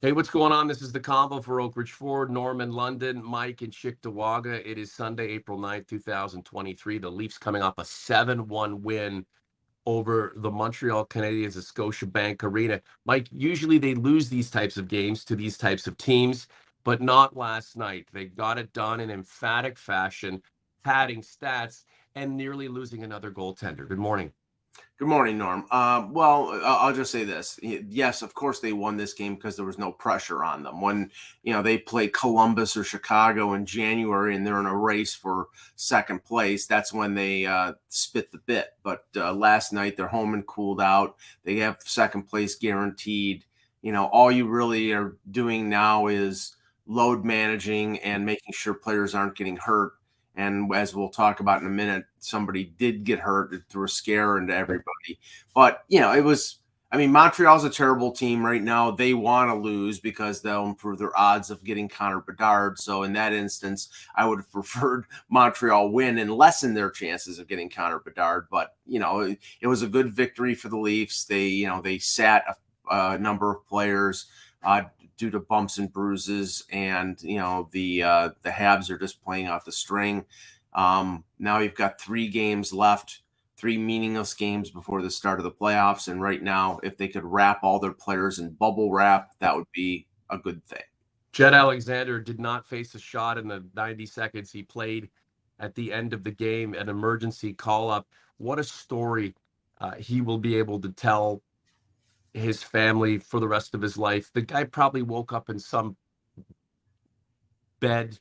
Hey, what's going on? This is the Convo for Oak Ridge Ford, Norman, London, Mike, and Cheektowaga. It is Sunday, April 9th, 2023. The Leafs coming off a 7-1 win over the Montreal Canadiens at Scotiabank Arena. Mike, usually they lose these types of games to these types of teams, but not last night. They got it done in emphatic fashion, padding stats, and nearly losing another goaltender. Good morning. Good morning, Norm. I'll just say this. Yes, of course they won this game because there was no pressure on them. When, they play Columbus or Chicago in January and they're in a race for second place, that's when they spit the bit. But last night they're home and cooled out. They have second place guaranteed. All you really are doing now is load managing and making sure players aren't getting hurt. And as we'll talk about in a minute, somebody did get hurt. It threw a scare into everybody. But, Montreal's a terrible team right now. They want to lose because they'll improve their odds of getting Connor Bedard. So in that instance, I would have preferred Montreal win and lessen their chances of getting Connor Bedard. But, it was a good victory for the Leafs. They sat a number of players due to bumps and bruises, and the Habs are just playing off the string. Now you've got 3 games left, 3 meaningless games before the start of the playoffs, and right now, if they could wrap all their players in bubble wrap, that would be a good thing. Jed Alexander did not face a shot in the 90 seconds he played at the end of the game, an emergency call up. What a story he will be able to tell his family for the rest of his life. The guy probably woke up in some bed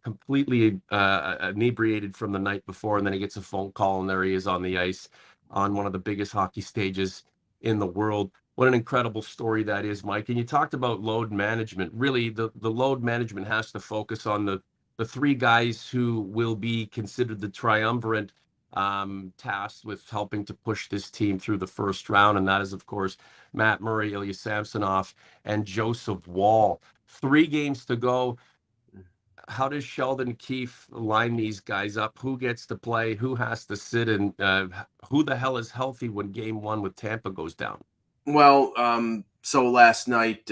completely inebriated from the night before, and then he gets a phone call, and there he is on the ice on one of the biggest hockey stages in the world. What an incredible story that is, Mike. And you talked about load management. Really, the load management has to focus on the 3 guys who will be considered the triumvirate tasked with helping to push this team through the first round. And that is, of course, Matt Murray, Ilya Samsonov, and Joseph Woll. 3 games to go. How does Sheldon Keefe line these guys up? Who gets to play? Who has to sit? And who the hell is healthy when game 1 with Tampa goes down? Well, so last night,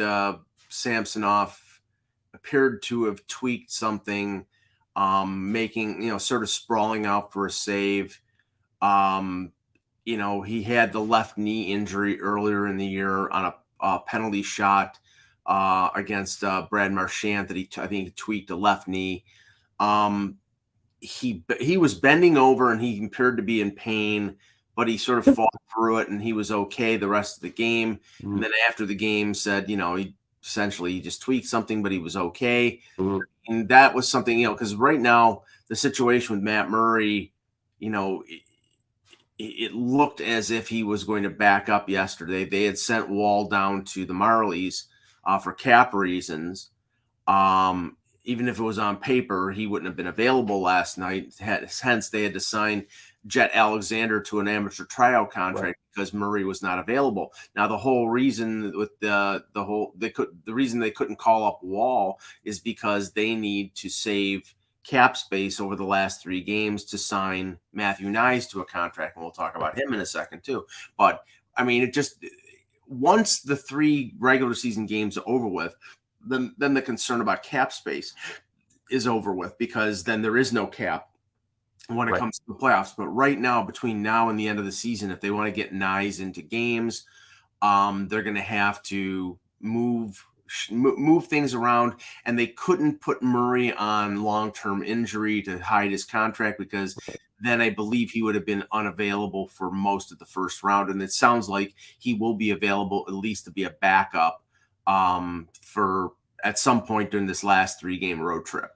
Samsonov appeared to have tweaked something, making, sort of sprawling out for a save. He had the left knee injury earlier in the year on a penalty shot against Brad Marchand that I think he tweaked a left knee. He was bending over and he appeared to be in pain, but he sort of fought through it and he was okay the rest of the game. Mm. And then after the game said, he essentially just tweaked something, but he was okay. Mm. And that was something, because right now the situation with Matt Murray, it looked as if he was going to back up yesterday. They had sent Woll down to the Marlies for cap reasons. Even if it was on paper, he wouldn't have been available last night. Hence, they had to sign Jet Alexander to an amateur tryout contract because Murray was not available. Now, the whole reason with the reason they couldn't call up Woll is because they need to save cap space over the last 3 games to sign Matthew Nyes to a contract, and we'll talk about him in a second too. But it just, once the 3 regular season games are over with, then the concern about cap space is over with, because then there is no cap when it comes to the playoffs. But right now, between now and the end of the season, if they want to get Nyes into games, they're going to have to move things around, and they couldn't put Murray on long-term injury to hide his contract, because then I believe he would have been unavailable for most of the first round. And it sounds like he will be available at least to be a backup for at some point during this last 3-game road trip.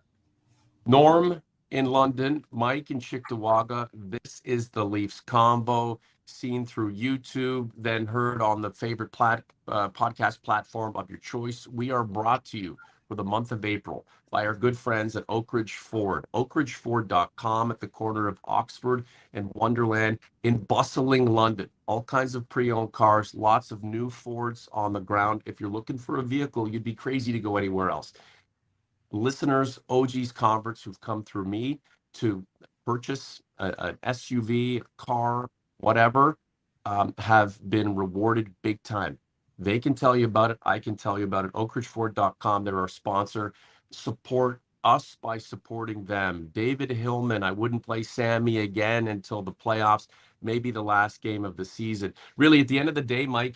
Norm in London, Mike in Cheektowaga. This is the Leafs Convo, seen through YouTube, then heard on the favorite podcast platform of your choice. We are brought to you for the month of April by our good friends at Oak Ridge Ford, oakridgeford.com, at the corner of Oxford and Wonderland in bustling London. All kinds of pre-owned cars, lots of new Fords on the ground. If you're looking for a vehicle, you'd be crazy to go anywhere else. Listeners, OGs, converts who've come through me to purchase an SUV, car, whatever, have been rewarded big time. They can tell you about it. I can tell you about it. oakridgeford.com. They're our sponsor. Support us by supporting them. David Hillman, I wouldn't play Sammy again until the playoffs, maybe the last game of the season. Really, at the end of the day, Mike,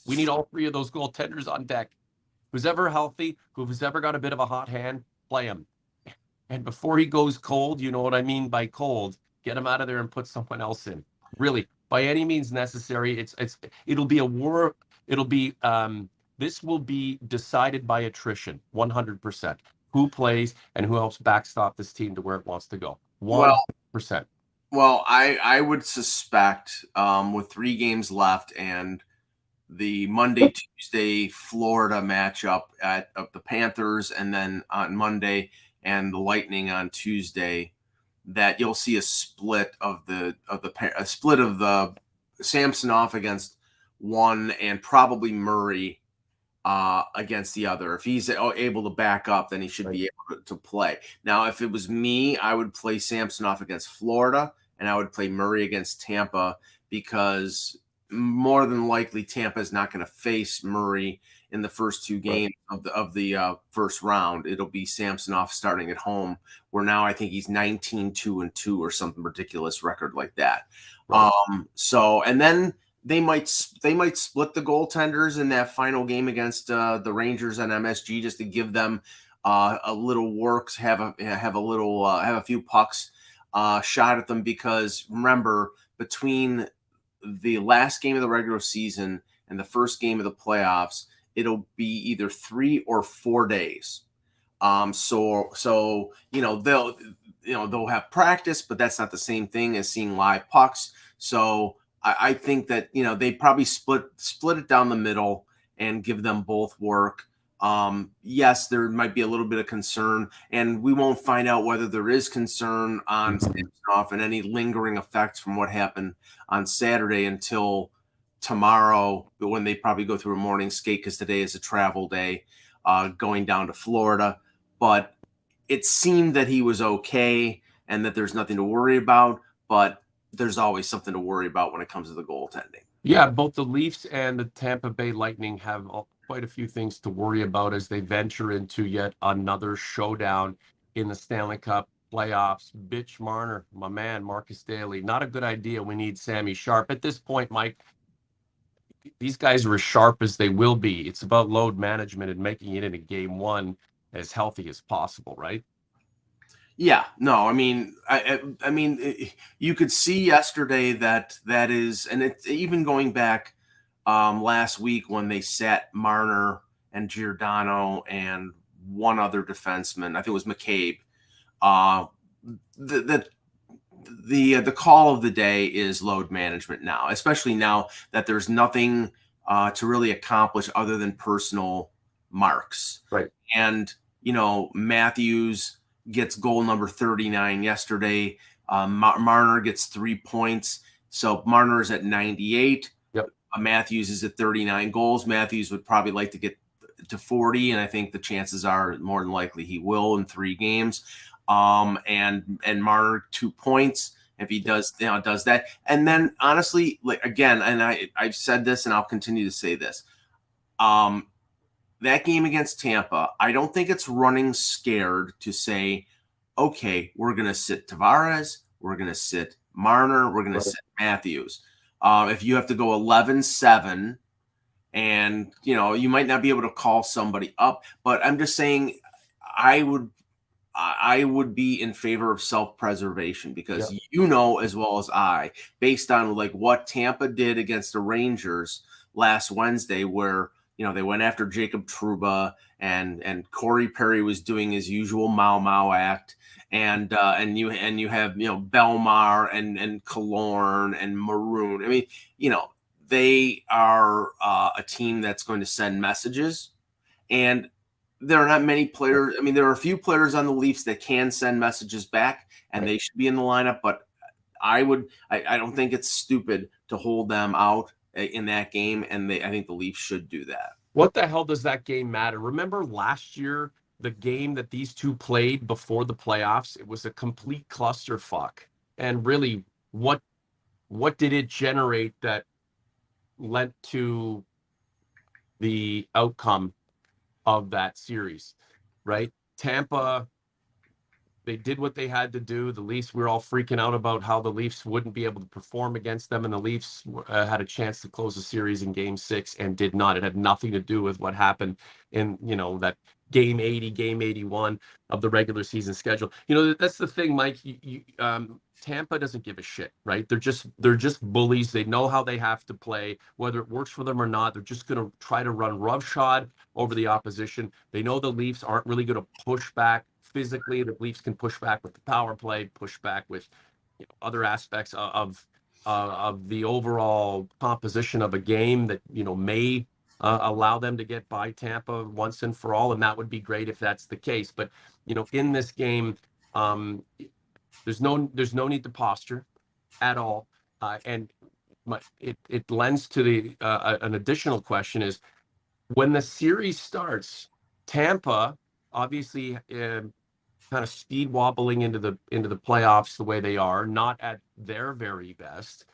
we need all three of those goaltenders on deck. Who's ever healthy, who's ever got a bit of a hot hand, play him. And before he goes cold, you know what I mean by cold, get him out of there and put someone else in. Really, by any means necessary. It'll be a war. It'll be this will be decided by attrition, 100%. Who plays and who helps backstop this team to where it wants to go. Well, 100%. I would suspect with 3 games left and the Monday Tuesday Florida matchup of the Panthers, and then on Monday and the Lightning on Tuesday, that you'll see a split of the Samsonov against one and probably Murray against the other. If he's able to back up, then he should be able to play. Now, if it was me, I would play Samsonov against Florida, and I would play Murray against Tampa, because more than likely Tampa is not going to face Murray in the first 2 games of the first round. It'll be Samsonov starting at home, where now I think he's 19-2-2 or something ridiculous record like that. Right. So, and then they might split the goaltenders in that final game against the Rangers and MSG, just to give them a little works, have a few pucks shot at them, because remember, between the last game of the regular season and the first game of the playoffs, it'll be either 3 or 4 days. So they'll have practice, but that's not the same thing as seeing live pucks. So I think that they probably split it down the middle and give them both work. Yes, there might be a little bit of concern, and we won't find out whether there is concern on Samsonov and any lingering effects from what happened on Saturday until tomorrow, when they probably go through a morning skate, because today is a travel day, going down to Florida. But it seemed that he was okay and that there's nothing to worry about, but there's always something to worry about when it comes to the goaltending. Yeah, both the Leafs and the Tampa Bay Lightning have quite a few things to worry about as they venture into yet another showdown in the Stanley Cup playoffs. Bitch Marner, my man, Marcus Daly. Not a good idea. We need Sammy Sharp. At this point, Mike, these guys are as sharp as they will be. It's about load management and making it into game one as healthy as possible, right? Yeah, no, I mean, you could see yesterday that is, and it's even going back last week when they sat Marner and Giordano and one other defenseman. I think it was McCabe. The call of the day is load management now, especially now that there's nothing to really accomplish other than personal marks. Right. And Matthews gets goal number 39 yesterday. Marner gets 3 points. So Marner is at 98. Yep. Matthews is at 39 goals. Matthews would probably like to get to 40, and I think the chances are more than likely he will in 3 games. And Marner 2 points if he does that. And then honestly, like again, and I've said this and I'll continue to say this. That game against Tampa, I don't think it's running scared to say, okay, we're going to sit Tavares, we're going to sit Marner, we're going to sit Matthews. If you have to go 11-7, and you might not be able to call somebody up, but I'm just saying I would be in favor of self-preservation, because as well as I, based on like what Tampa did against the Rangers last Wednesday, where they went after Jacob Trouba, and Corey Perry was doing his usual Mau act, and you have Belmar and Killorn and Maroon. I mean, they are a team that's going to send messages, and there are not many players. I mean, there are a few players on the Leafs that can send messages back, and they should be in the lineup. But I don't think it's stupid to hold them out in that game, and I think the Leafs should do that. What the hell does that game matter? Remember last year, the game that these two played before the playoffs? It was a complete clusterfuck. And really, what did it generate that lent to the outcome of that series, right? Tampa, they did what they had to do. The Leafs, we were all freaking out about how the Leafs wouldn't be able to perform against them, and the Leafs had a chance to close the series in Game 6 and did not. It had nothing to do with what happened in, that Game 80, Game 81 of the regular season schedule. That's the thing, Mike. Tampa doesn't give a shit, right? They're just bullies. They know how they have to play, whether it works for them or not. They're just going to try to run roughshod over the opposition. They know the Leafs aren't really going to push back physically. The Leafs can push back with the power play, push back with other aspects of the overall composition of a game that may allow them to get by Tampa once and for all, and that would be great if that's the case. But in this game, um, there's no need to posture at all, and it lends to an additional question is when the series starts, Tampa obviously kind of speed wobbling into the playoffs the way they are, not at their very best.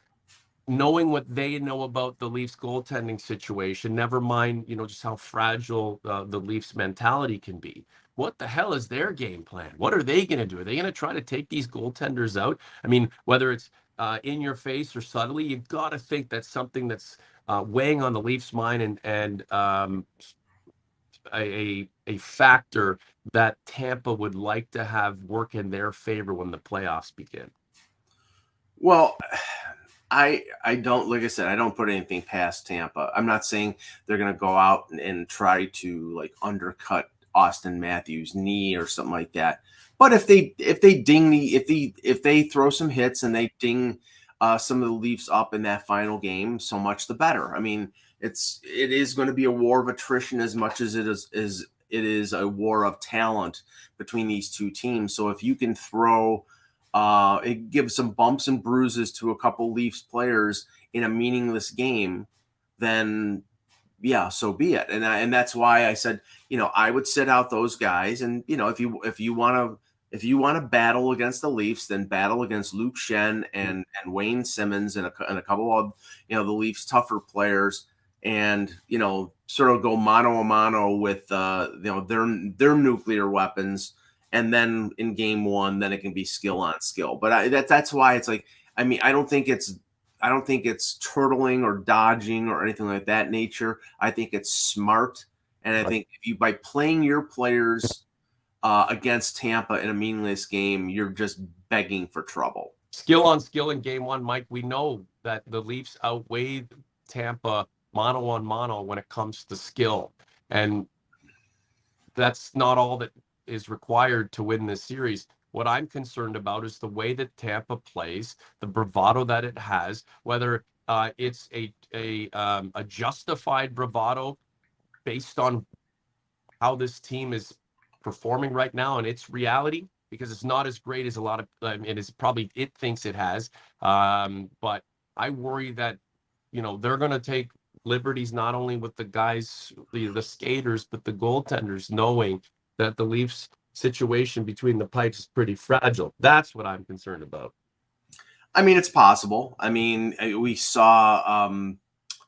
Knowing what they know about the Leafs goaltending situation, never mind, just how fragile the Leafs mentality can be. What the hell is their game plan? What are they going to do? Are they going to try to take these goaltenders out? I mean, whether it's in your face or subtly, you've got to think that's something that's weighing on the Leafs' mind and a factor that Tampa would like to have work in their favor when the playoffs begin. Well, I don't, like I said, I don't put anything past Tampa. I'm not saying they're going to go out and try to like undercut Austin Matthews' knee or something like that. But if they throw some hits and they ding some of the Leafs up in that final game, so much the better. I mean, it is going to be a war of attrition as much as it is a war of talent between these two teams. So if you can throw it gives some bumps and bruises to a couple Leafs players in a meaningless game, then yeah, so be it. And that's why I said, I would sit out those guys. And if you want to battle against the Leafs, then battle against Luke Shen and Wayne Simmons and a couple of the Leafs tougher players, and sort of go mano a mano with their nuclear weapons. And then in game one, then it can be skill on skill. But that's why it's like, I mean, I don't think it's turtling or dodging or anything like that nature. I think it's smart. And I think if you, by playing your players against Tampa in a meaningless game, you're just begging for trouble. Skill on skill in game one, Mike. We know that the Leafs outweighed Tampa mano on mano when it comes to skill. And that's not all that is required to win this series. What I'm concerned about is the way that Tampa plays, the bravado that it has, whether it's a justified bravado based on how this team is performing right now and its reality, because it's not as great as a lot of it is probably it thinks it has. But I worry that they're going to take liberties not only with the guys, the skaters, but the goaltenders, knowing that the Leafs situation between the pipes is pretty fragile. That's what I'm concerned about. I mean, it's possible. I mean, we saw.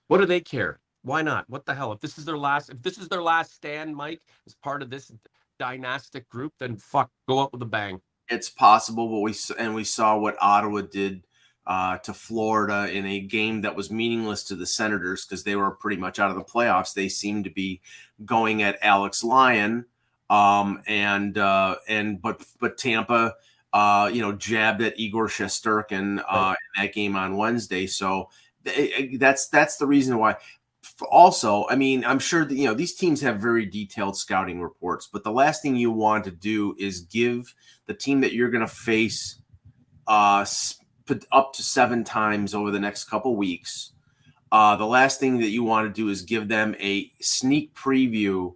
What do they care? Why not? What the hell? If this is their last stand, Mike, as part of this dynastic group, then fuck, go up with a bang. It's possible, but we saw what Ottawa did to Florida in a game that was meaningless to the Senators because they were pretty much out of the playoffs. They seemed to be going at Alex Lyon, but Tampa, jabbed at Igor Shesterkin in that game on Wednesday. So that's the reason why. Also, I mean, I'm sure that these teams have very detailed scouting reports, but the last thing you want to do is give the team that you're going to face up to 7 times over the next couple weeks. The last thing that you want to do is give them a sneak preview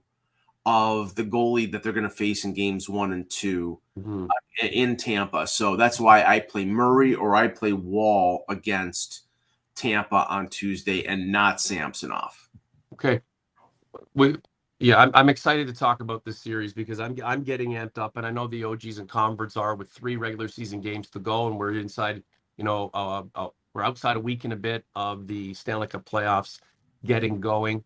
of the goalie that they're going to face in games 1 and 2 in Tampa. So that's why I play Murray or I play Wall against Tampa on Tuesday and not Samsonov. Okay. I'm excited to talk about this series because I'm getting amped up, and I know the OGs and converts are with 3 regular season games to go, and we're inside, we're We're outside a week and a bit of the Stanley Cup playoffs getting going.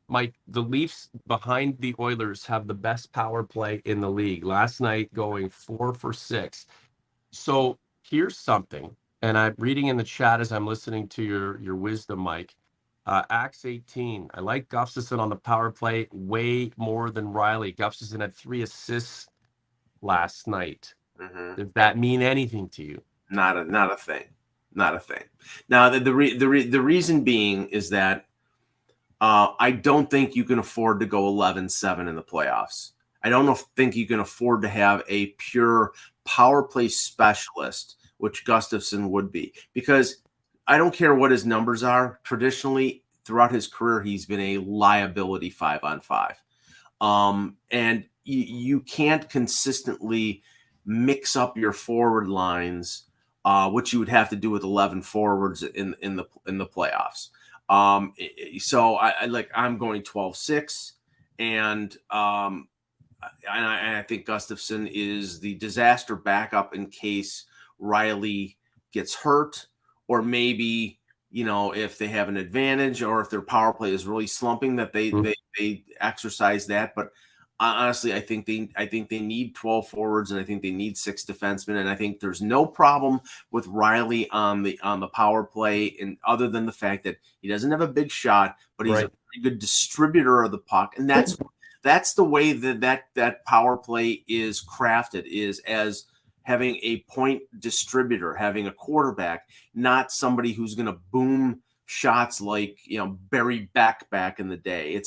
Mike, the Leafs behind the Oilers have the best power play in the league. Last night going 4 for 6. So here's something, and I'm reading in the chat as I'm listening to your wisdom, Mike. Axe 18. I like Gustafsson on the power play way more than Riley. Gustafsson had 3 assists last night. Mm-hmm. Does that mean anything to you? Not a thing. Not a thing. Now, the reason being is that I don't think you can afford to go 11-7 in the playoffs. I don't think you can afford to have a pure power play specialist, which Gustafsson would be, because I don't care what his numbers are. Traditionally, throughout his career, he's been a liability 5-on-5. And you can't consistently mix up your forward lines, which you would have to do with 11 forwards in the playoffs. So I'm going 12-6, and I think Gustafsson is the disaster backup in case Riley gets hurt, or maybe, if they have an advantage, or if their power play is really slumping, that they exercise that. But honestly, I think they need 12 forwards, and I think they need 6 defensemen, and I think there's no problem with Riley on the power play, and other than the fact that he doesn't have a big shot, but he's a pretty good distributor of the puck, and that's the way that power play is crafted, is as having a point distributor, having a quarterback, not somebody who's going to boom shots like, Barry Beck back in the day.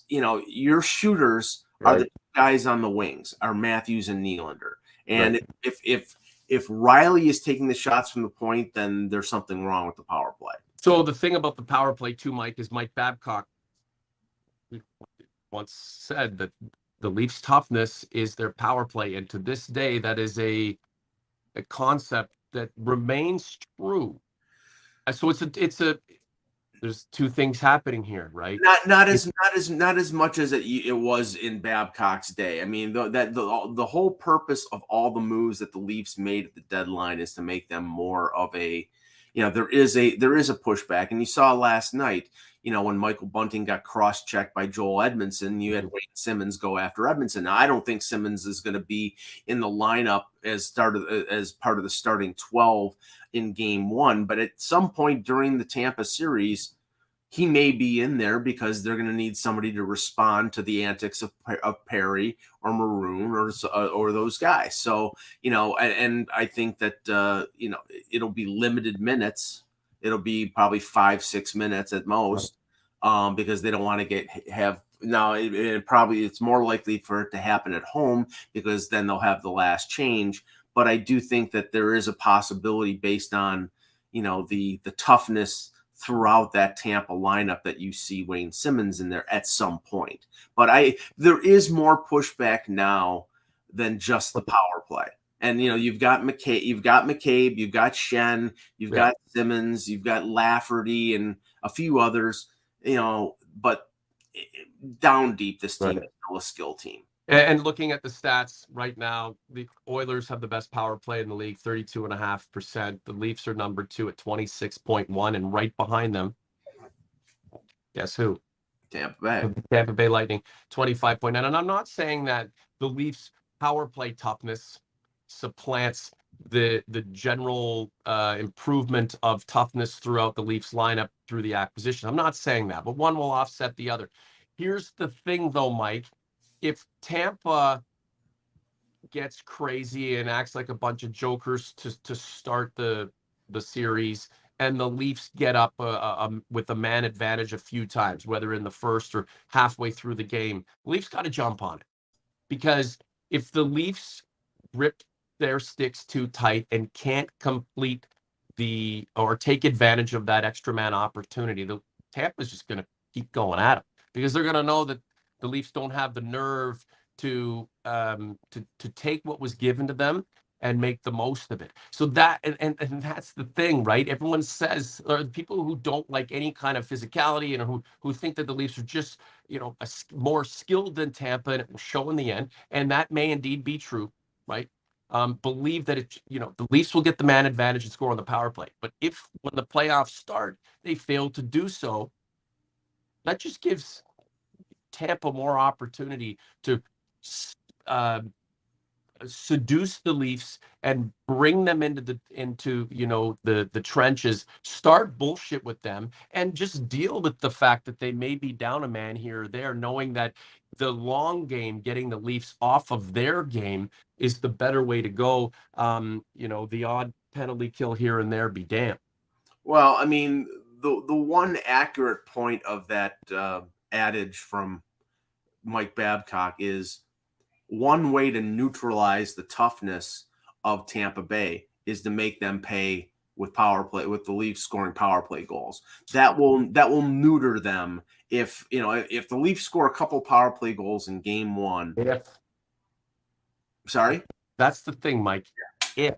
Your shooters are the guys on the wings, are Matthews and Nylander. And if Riley is taking the shots from the point, then there's something wrong with the power play. So the thing about the power play too, Mike, is Mike Babcock once said that the Leafs' toughness is their power play, and to this day, that is a concept that remains true. So there's two things happening here, right? Not as much as it was in Babcock's day. I mean, the whole purpose of all the moves that the Leafs made at the deadline is to make them more of a, there is a pushback, and you saw last night, when Michael Bunting got cross-checked by Joel Edmondson, you had Wayne Simmons go after Edmondson. Now, I don't think Simmons is going to be in the lineup as part of the starting 12 in Game 1, but at some point during the Tampa series, he may be in there because they're going to need somebody to respond to the antics of Perry or Maroon or those guys. So, and I think that, it'll be limited minutes. It'll be probably 5-6 minutes at most, because they don't want to it's more likely for it to happen at home, because then they'll have the last change. But I do think that there is a possibility, based on, the toughness throughout that Tampa lineup, that you see Wayne Simmons in there at some point. But there is more pushback now than just the power play. And, you've got McCabe, you've got Schenn, you've got Simmons, you've got Lafferty and a few others, but down deep, this team is still a skill team. And looking at the stats right now, the Oilers have the best power play in the league, 32.5%. The Leafs are number 2 at 26.1, and right behind them, guess who? Tampa Bay Lightning, 25.9. And I'm not saying that the Leafs' power play toughness supplants the general improvement of toughness throughout the Leafs lineup through the acquisition. I'm not saying that, but one will offset the other. Here's the thing, though, Mike. If Tampa gets crazy and acts like a bunch of jokers to start the series, and the Leafs get up with a man advantage a few times, whether in the first or halfway through the game, the Leafs got to jump on it. Because if the Leafs rip their sticks too tight and can't complete or take advantage of that extra man opportunity, the Tampa's just going to keep going at them, because they're going to know that the Leafs don't have the nerve to take what was given to them and make the most of it. So that and that's the thing, right? Everyone says, or people who don't like any kind of physicality and who think that the Leafs are just, more skilled than Tampa, and it will show in the end. And that may indeed be true, right? believe that the Leafs will get the man advantage and score on the power play. But if when the playoffs start, they fail to do so, that just gives Tampa more opportunity to uh, seduce the Leafs and bring them into the trenches, start bullshit with them, and just deal with the fact that they may be down a man here or there, knowing that the long game, getting the Leafs off of their game, is the better way to go. The odd penalty kill here and there be damned. Well, I mean, the one accurate point of that adage from Mike Babcock is one way to neutralize the toughness of Tampa Bay is to make them pay with power play, with the Leafs scoring power play goals. That will neuter them. If the Leafs score a couple power play goals in game one. If Sorry? That's the thing, Mike. If,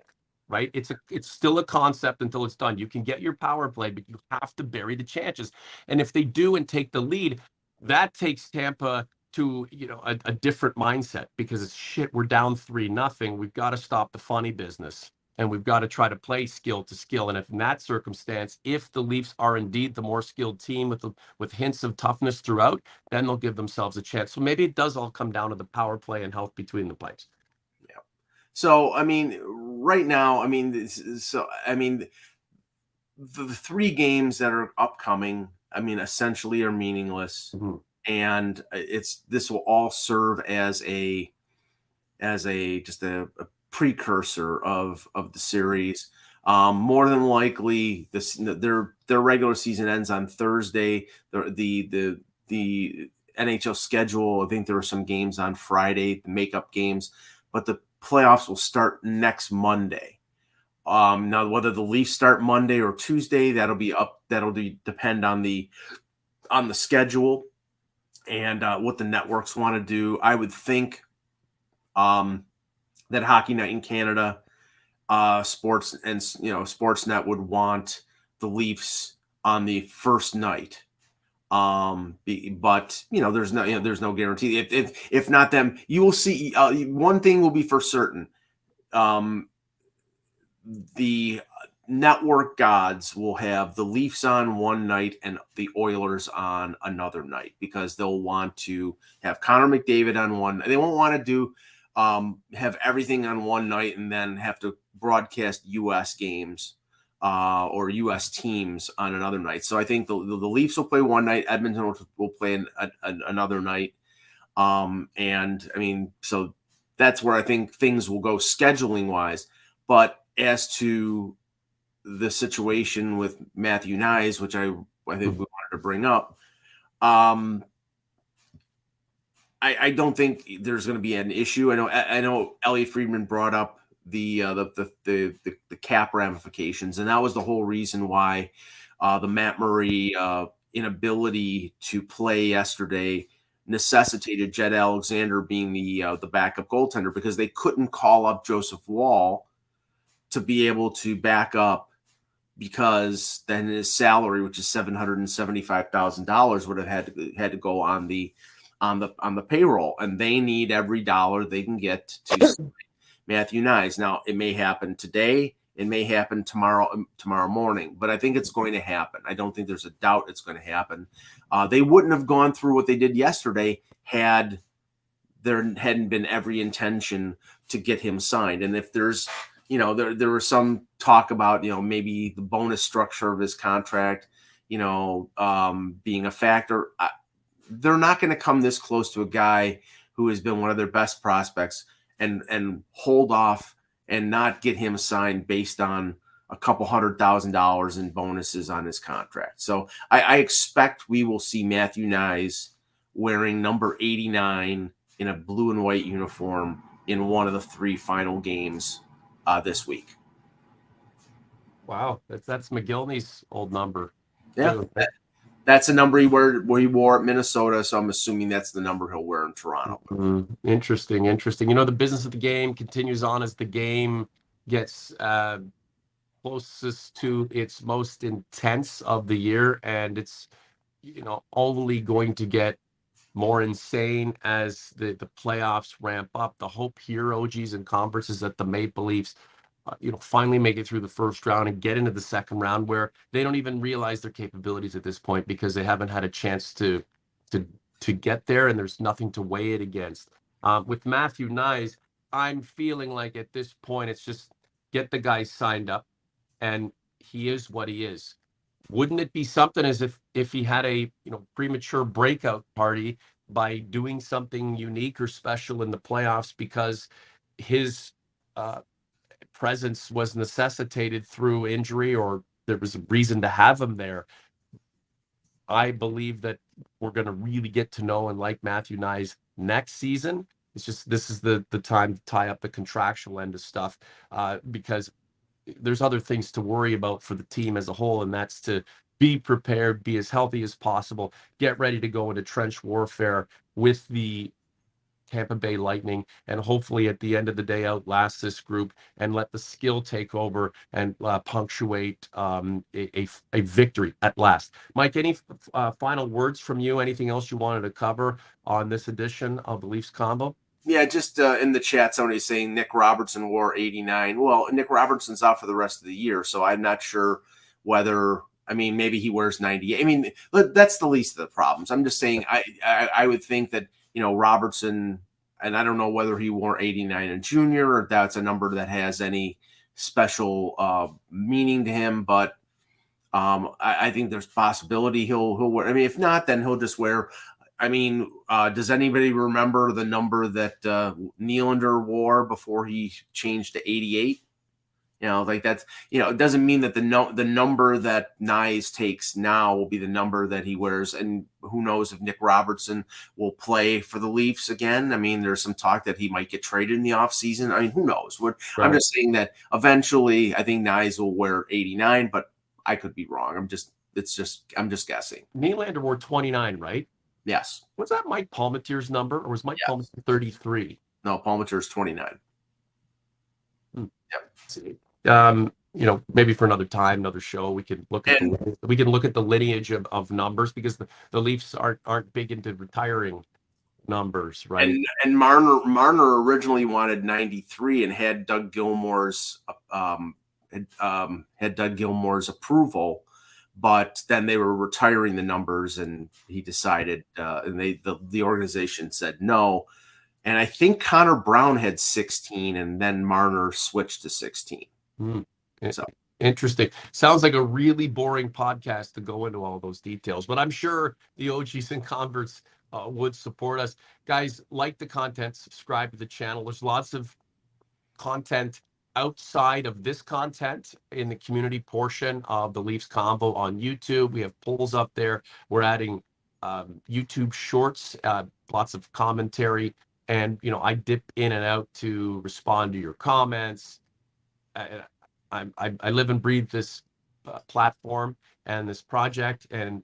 right? It's still a concept until it's done. You can get your power play, but you have to bury the chances. And if they do and take the lead, that takes Tampa to a different mindset, because it's shit, we're down 3-0. We've got to stop the funny business. And we've got to try to play skill to skill. And if in that circumstance, if the Leafs are indeed the more skilled team with hints of toughness throughout, then they'll give themselves a chance. So maybe it does all come down to the power play and health between the players. So, I mean, right now, I mean, the 3 games that are upcoming, I mean, essentially are meaningless. Mm-hmm. And this will all serve as a precursor of the series. More than likely, their regular season ends on Thursday. The NHL schedule, I think there were some games on Friday, the makeup games, but the playoffs will start next Monday. Now, whether the Leafs start Monday or Tuesday, that'll depend on the schedule and what the networks want to do. I would think that Hockey Night in Canada, Sportsnet would want the Leafs on the first night. But there's no guarantee. If not them, you will see. One thing will be for certain: the network gods will have the Leafs on one night and the Oilers on another night, because they'll want to have Connor McDavid on one. They won't want to do have everything on one night and then have to broadcast U.S. games or U.S. teams on another night. So I think the Leafs will play one night, Edmonton will play another night. And I mean, so that's where I think things will go scheduling wise. But as to the situation with Matthew Knies, which I think we wanted to bring up, I don't think there's going to be an issue. I know Elliot Friedman brought up the cap ramifications, and that was the whole reason why the Matt Murray inability to play yesterday necessitated Jed Alexander being the backup goaltender, because they couldn't call up Joseph Wall to be able to back up, because then his salary, which is $775,000, would have had to go on the payroll, and they need every dollar they can get to Matthew Knies. Now, it may happen today, it may happen tomorrow morning, but I think it's going to happen. I don't think there's a doubt it's going to happen. They wouldn't have gone through what they did yesterday had there hadn't been every intention to get him signed. And if there's, there was some talk about, maybe the bonus structure of his contract, being a factor. They're not going to come this close to a guy who has been one of their best prospects and hold off and not get him signed based on a couple $100,000 in bonuses on his contract. So I expect we will see Matthew Knies wearing number 89 in a blue and white uniform in one of the 3 final games this week. Wow, that's McGillney's old number. Yeah, that's a number he wore at Minnesota, so I'm assuming that's the number he'll wear in Toronto. Interesting. The business of the game continues on as the game gets closest to its most intense of the year, and it's only going to get more insane as the playoffs ramp up. The hope here, OGs and Converse, is that the Maple Leafs, finally make it through the first round and get into the second round, where they don't even realize their capabilities at this point because they haven't had a chance to to get there, and there's nothing to weigh it against. With Matthew Nyes, I'm feeling like at this point it's just get the guy signed up, and he is what he is. Wouldn't it be something as if he had a premature breakout party by doing something unique or special in the playoffs because his uh, presence was necessitated through injury, or there was a reason to have him there? I believe that we're going to really get to know and like Matthew Nyes next season. It's just this is the time to tie up the contractual end of stuff, because there's other things to worry about for the team as a whole, and that's to be prepared, be as healthy as possible, get ready to go into trench warfare with the Tampa Bay Lightning, and hopefully at the end of the day outlast this group and let the skill take over and punctuate a victory at last. Mike, any final words from you? Anything else you wanted to cover on this edition of the Leafs Convo? Yeah, just in the chat, somebody's saying Nick Robertson wore 89. Well, Nick Robertson's out for the rest of the year, so I'm not sure whether. I mean, maybe he wears 98. I mean, that's the least of the problems. I'm just saying I would think that, Robertson, and I don't know whether he wore 89 in junior or if that's a number that has any special meaning to him, but I think there's possibility he'll wear. I mean, if not, then he'll just wear. I mean, does anybody remember the number that Nylander wore before he changed to 88? Like that's, it doesn't mean that the number that Nyes takes now will be the number that he wears. And who knows if Nick Robertson will play for the Leafs again. I mean, there's some talk that he might get traded in the offseason. I mean, who knows? Right. I'm just saying that eventually I think Nyes will wear 89, but I could be wrong. I'm just guessing. Nylander wore 29, right? Yes. Was that Mike Palmateer's number, or was Mike Palmateer 33? No, Palmateer's 29. Yep. Maybe for another time, another show, we can look at the lineage of numbers, because the Leafs aren't big into retiring numbers, right? And Marner originally wanted 93 and had Doug Gilmour's approval, but then they were retiring the numbers, and he decided, and the organization said no. And I think Connor Brown had 16, and then Marner switched to 16. So interesting. Sounds like a really boring podcast to go into all those details, but I'm sure the OGs and converts would support us. Guys, like the content, subscribe to the channel. There's lots of content outside of this content in the community portion of the Leafs Convo on YouTube. We have polls up there. We're adding YouTube shorts, lots of commentary, and I dip in and out to respond to your comments. I live and breathe this platform and this project, and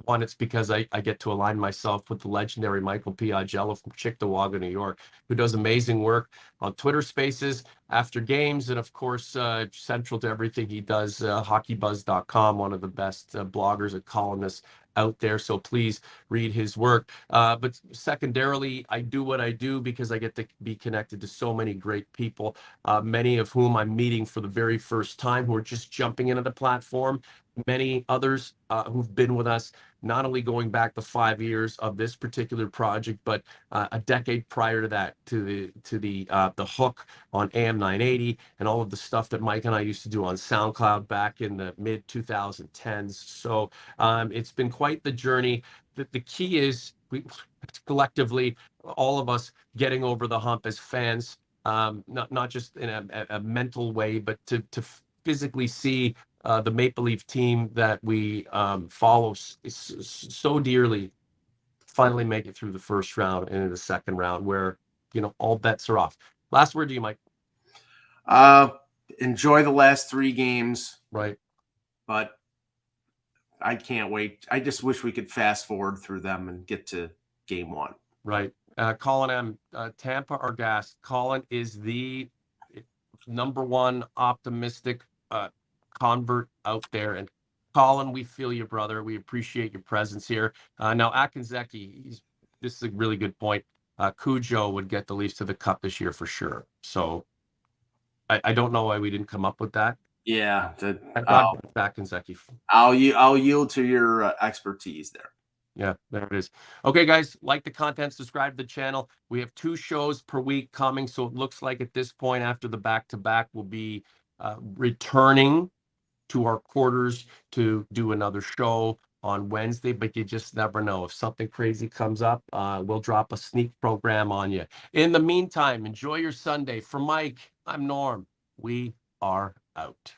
one, it's because I get to align myself with the legendary Michael Augello from Cheektowaga, New York, who does amazing work on Twitter Spaces after games, and of course central to everything he does, hockeybuzz.com, one of the best bloggers and columnists out there, so please read his work. But secondarily, I do what I do because I get to be connected to so many great people, many of whom I'm meeting for the very first time, who are just jumping into the platform. Many others who've been with us, not only going back the 5 years of this particular project, but a decade prior to that, to the hook on AM 980 and all of the stuff that Mike and I used to do on SoundCloud back in the mid 2010s. So it's been quite the journey. The key is we collectively, all of us, getting over the hump as fans, not just in a mental way, but to physically see the Maple Leaf team that we follow so dearly finally make it through the first round and into the second round, where all bets are off. Last word to you, Mike. Enjoy the last 3 games, right? But I can't wait. I just wish we could fast forward through them and get to game 1. Right. Colin M. Tampa or gas? Colin is the number one optimistic convert out there, and Colin, we feel you, brother. We appreciate your presence here. Now Akinzeki, he's this is a really good point. Cujo would get the Leafs to the Cup this year for sure. So I don't know why we didn't come up with that. Yeah, God back in Zeki. I'll yield to your expertise there. Yeah, there it is. Okay, guys, like the content, subscribe to the channel. We have 2 shows per week coming, so it looks like at this point, after the back-to-back, we'll be returning to our quarters to do another show on Wednesday, but you just never know. If something crazy comes up, we'll drop a sneak program on you. In the meantime, enjoy your Sunday. For Mike, I'm Norm. We are out.